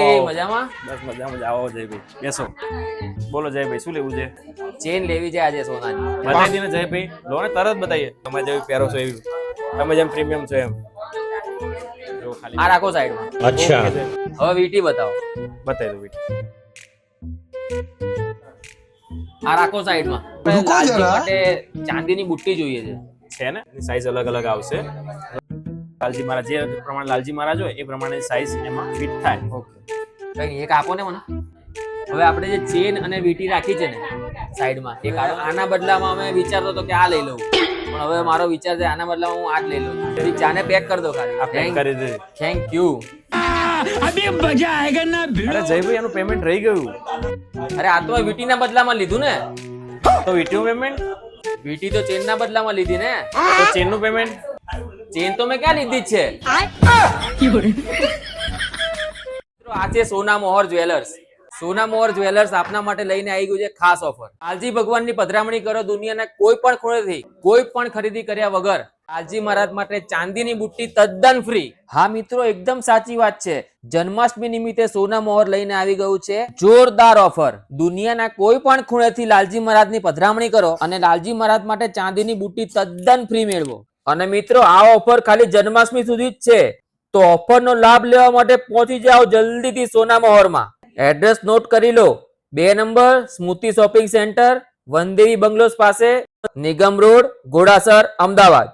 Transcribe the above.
જયભાઈ મજામાં? બસ મજામાં. આવો જયભાઈ, બેસો. બોલો જયભાઈ, શું લેવું છે? ચેન લેવી છે આજે સોનાની. બતાવી દે ને જયભાઈ, લો ને તરત બતાવીએ. તમે જેવી પહેરો છો એવી, તમે જેમ પ્રીમિયમ છો એમ. જો ખાલી આ રાખો સાઈડમાં. अच्छा હવે વીટી બતાવો. બતાવી દો વીટી. આ રાખો સાઈડમાં. રૂકો લાલજી જરા. માટે ચાંદીની બુટ્ટી જોઈએ છે. છે ને સાઈઝ અલગ અલગ આવશે. લાલજી મહારાજ જે પ્રમાણે લાલજી મહારાજ હોય એ પ્રમાણે સાઈઝ એમાં ફિટ થાય. ઓકે, કઈ નહીં, એક આપો ને મને. હવે આપણે જે ચેન અને વીટી રાખી છે ને સાઈડમાં, એક આના બદલામાં અમે વિચારતો હતો કે આ લઈ લઉં, પણ હવે મારો વિચાર છે આના બદલામાં હું આ જ લઈ લઉં. તેથી ચાને પેક કરી દો ખાલી. આ પેક કરી દે. Thank you. अभी मजा आएगा ना અરે જયભાઈ એનું પેમેન્ટ રહી ગયું. અરે આ તો વીટીના બદલામાં લીધું ને. તો વીટીનું પેમેન્ટ, વીટી તો ચેનના બદલામાં લીધી ને. તો ચેનનું પેમેન્ટ. ચેન તો મેં ક્યાં લીધી જ છે. મિત્રો, આ છે સોના મોહર જ્વેલર્સ. સોના મોહર જ્વેલર્સ આપના માટે લઈને આવી ગયું છે ખાસ ઓફર. લાલજી ભગવાનની પધરામણી કરો દુનિયાના કોઈ પણ ખૂણેથી, કોઈ પણ ખરીદી કર્યા વગર લાલજી મહારાજ માટે ચાંદીની બુટ્ટી તદ્દન ફ્રી. હા મિત્રો, એકદમ સાચી વાત છે. જન્માષ્ટમી નિમિત્તે સોના મોહર લઈને આવી ગયું છે જોરદાર ઓફર. દુનિયાના કોઈ પણ ખૂણેથી લાલજી મહારાજની પધરામણી કરો અને લાલજી મહારાજ માટે ચાંદીની બુટ્ટી તદ્દન ફ્રી મેળવો. અને મિત્રો, આ ઓફર ખાલી જન્માષ્ટમી સુધી જ છે. તો ઓફરનો લાભ લેવા માટે પહોંચી જાઓ જલ્દીથી સોના મોહરમાં. એડ્રેસ નોટ કરી લો. 2 નંબર સ્મૃતિ શોપિંગ સેન્ટર, વનદેવી બંગલોઝ પાસે, નિગમ રોડ, ઘોડાસર, અમદાવાદ.